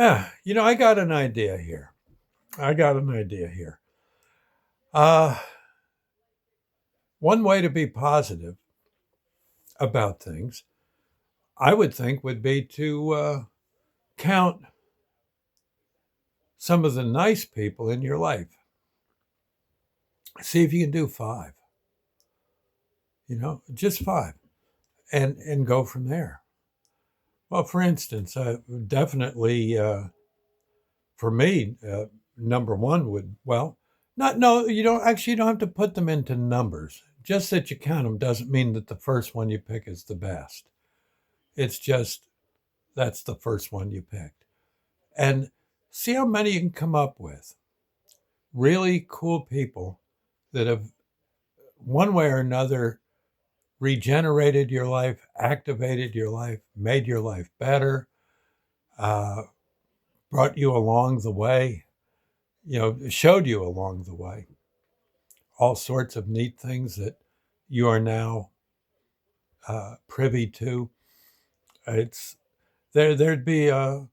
I got an idea here. I got an idea here. Uh, One way to be positive about things, I would think, would be to count some of the nice people in your life. See if you can do five, just five, and go from there. Well, for instance, definitely for me, number one would, well, not, no, you don't have to put them into numbers. Just that you count them doesn't mean that the first one you pick is the best. It's just that's the first one you picked. And see how many you can come up with. Really cool people that have, one way or another, regenerated your life, activated your life, made your life better, uh, brought you along the way, showed you along the way all sorts of neat things that you are now privy to. It's there'd be in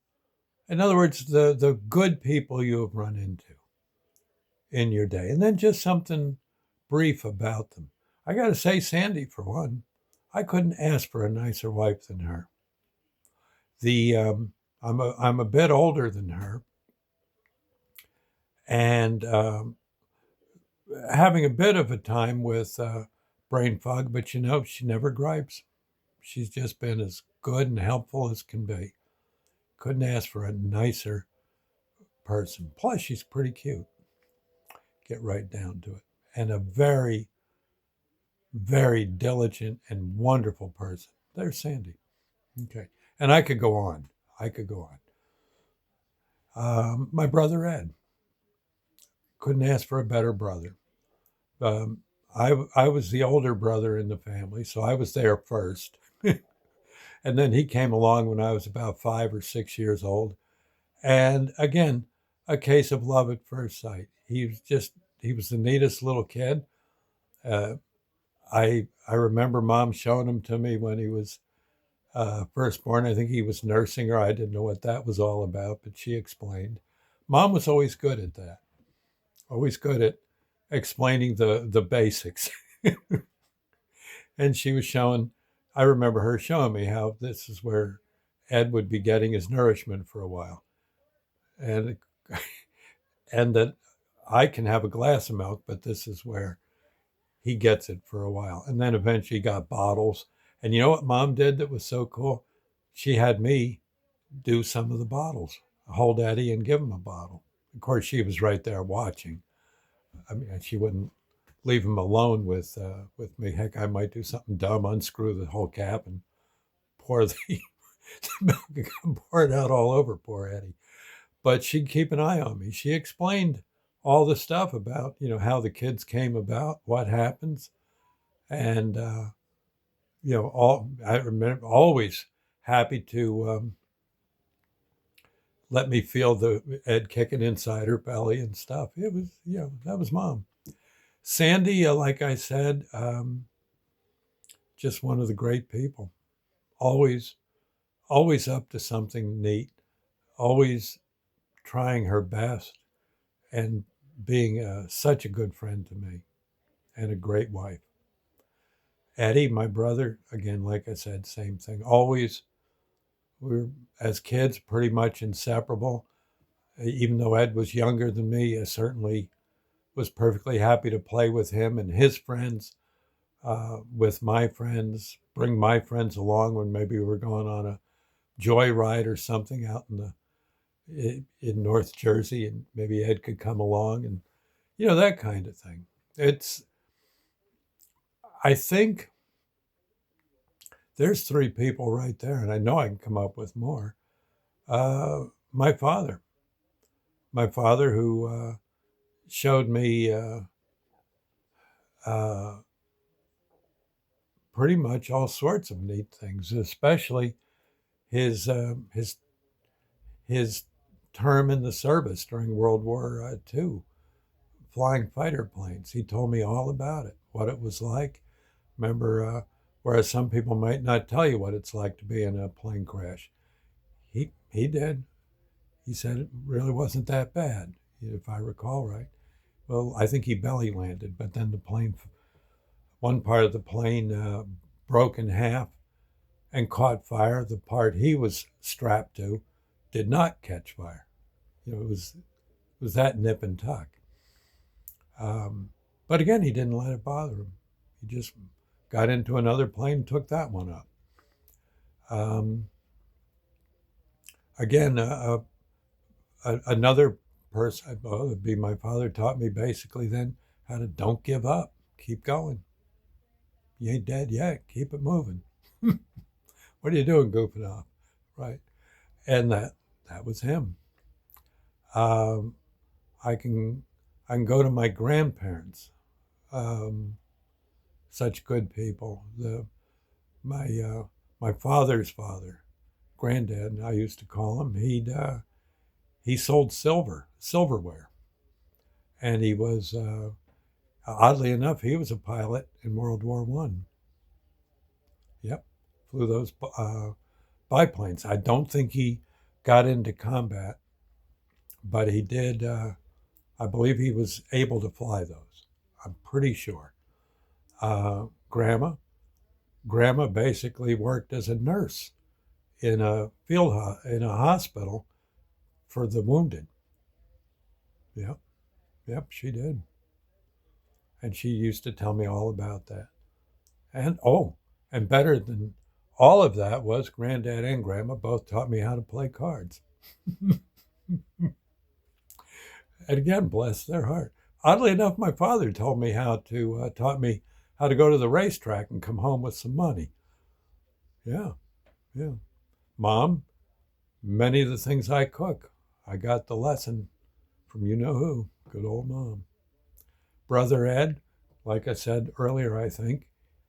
other words, the good people you have run into in your day, and then just something brief about them. I got to say, Sandy, for one, I couldn't ask for a nicer wife than her. The I'm a bit older than her, and having a bit of a time with brain fog, but she never gripes. She's just been as good and helpful as can be. Couldn't ask for a nicer person. Plus, she's pretty cute. Get right down to it. And a very, very diligent and wonderful person. There's Sandy. Okay. And I could go on. I could go on. My brother Ed. Couldn't ask for a better brother. Um, I was the older brother in the family, so I was there first. And then he came along when I was about 5 or 6 years old. And again, a case of love at first sight. He was the neatest little kid. Uh, I remember mom showing him to me when he was first born. I think he was nursing her. I didn't know what that was all about, but she explained. Mom was always good at that. Always good at explaining the basics. And she was showing. I remember her showing me how this is where Ed would be getting his nourishment for a while, and and that I can have a glass of milk, but this is where he gets it for a while. And then eventually got bottles. And you know what mom did that was so cool? She had me do some of the bottles, hold Eddie and give him a bottle. Of course, she was right there watching. I mean, she wouldn't leave him alone with me. Heck, I might do something dumb, unscrew the whole cap and pour the milk and pour it out all over poor Eddie. But she'd keep an eye on me. She explained all the stuff about how the kids came about, what happens, and all I remember always happy to let me feel the Ed kicking inside her belly and stuff. It was that was mom. Sandy, like I said, just one of the great people. Always, always up to something neat. Always trying her best and being such a good friend to me and a great wife. Eddie, my brother, again, like I said, same thing. Always, we're as kids pretty much inseparable. Even though Ed was younger than me, I certainly was perfectly happy to play with him and his friends, with my friends, bring my friends along when maybe we were going on a joyride or something out in North Jersey, and maybe Ed could come along and that kind of thing. It's I think there's three people right there, and I know I can come up with more. Uh, my father, my father, who showed me uh, pretty much all sorts of neat things, especially his his term in the service during World War II, flying fighter planes. He told me all about it, what it was like. Remember, whereas some people might not tell you what it's like to be in a plane crash, he did. He said it really wasn't that bad, if I recall right. Well, I think he belly landed, but then one part of the plane broke in half and caught fire. The part he was strapped to did not catch fire. It was that nip and tuck. But again, he didn't let it bother him. He just got into another plane, took that one up. Again, another person, well, it would be my father, taught me basically then how to don't give up, keep going. You ain't dead yet, keep it moving. What are you doing, goofing off, right? And that was him. I can go to my grandparents, such good people. My father's father, granddad, I used to call him. He sold silverware, and he was oddly enough he was a pilot in World War One. Yep, flew those biplanes. I don't think he got into combat, but he did. I believe he was able to fly those. I'm pretty sure. Grandma basically worked as a nurse in a in a hospital for the wounded. Yep, she did, and she used to tell me all about that. And better than all of that was Granddad and Grandma both taught me how to play cards. And again, bless their heart. Oddly enough, my father taught me how to go to the racetrack and come home with some money. Yeah, yeah. Mom, many of the things I cook, I got the lesson from you know who. Good old Mom. Brother Ed, like I said earlier, I think,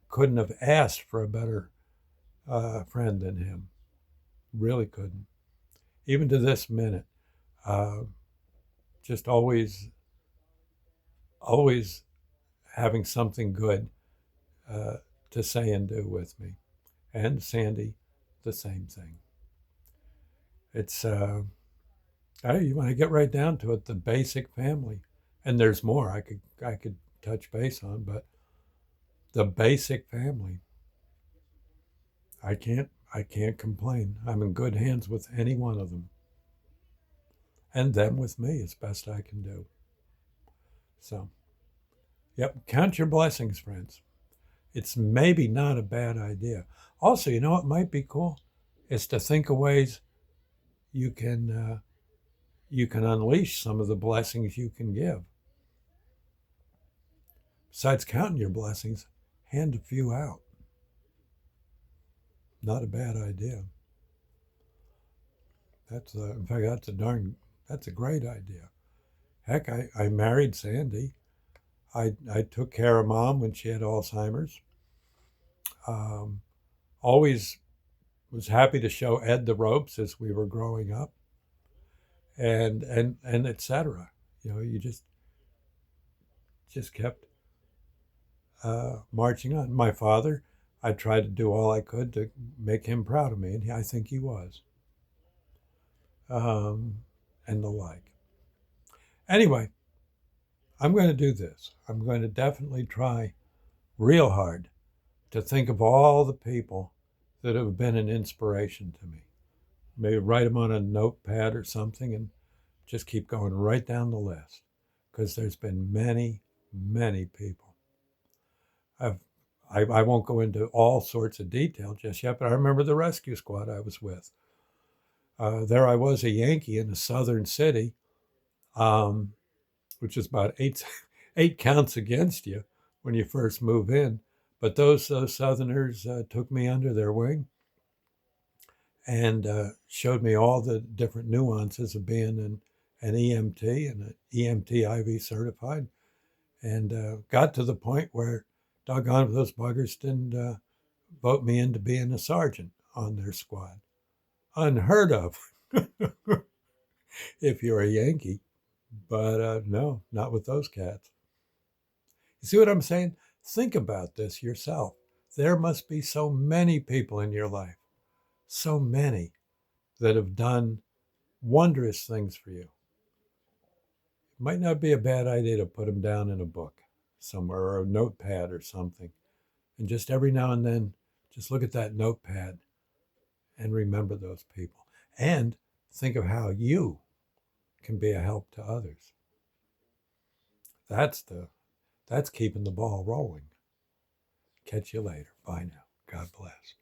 couldn't have asked for a better friend than him. Really couldn't. Even to this minute. Just always having something good to say and do with me. And Sandy, the same thing. It's, you want to get right down to it, the basic family. And there's more I could touch base on, but the basic family. I can't complain. I'm in good hands with any one of them. And them with me as best I can do. So, yep, count your blessings, friends. It's maybe not a bad idea. Also, you know what might be cool? Is to think of ways you can unleash some of the blessings you can give. Besides counting your blessings, hand a few out. Not a bad idea. In fact, that's a great idea. Heck, I married Sandy. I took care of Mom when she had Alzheimer's. Always was happy to show Ed the ropes as we were growing up, and etc. You just kept marching on. My father, I tried to do all I could to make him proud of me, and I think he was. And the like. Anyway, I'm going to do this. I'm going to definitely try real hard to think of all the people that have been an inspiration to me. Maybe write them on a notepad or something and just keep going right down the list, because there's been many, many people. I won't go into all sorts of detail just yet, but I remember the rescue squad I was with. There I was, a Yankee in a southern city, which is about eight counts against you when you first move in. But those Southerners took me under their wing and showed me all the different nuances of being an EMT and an EMT IV certified, and got to the point where, doggone, those buggers didn't vote me into being a sergeant on their squad. Unheard of if you're a Yankee, but no, not with those cats. You see what I'm saying? Think about this yourself. There must be so many people in your life, so many that have done wondrous things for you. It might not be a bad idea to put them down in a book somewhere or a notepad or something. And just every now and then, just look at that notepad and remember those people. And think of how you can be a help to others. That's keeping the ball rolling. Catch you later. Bye now. God bless.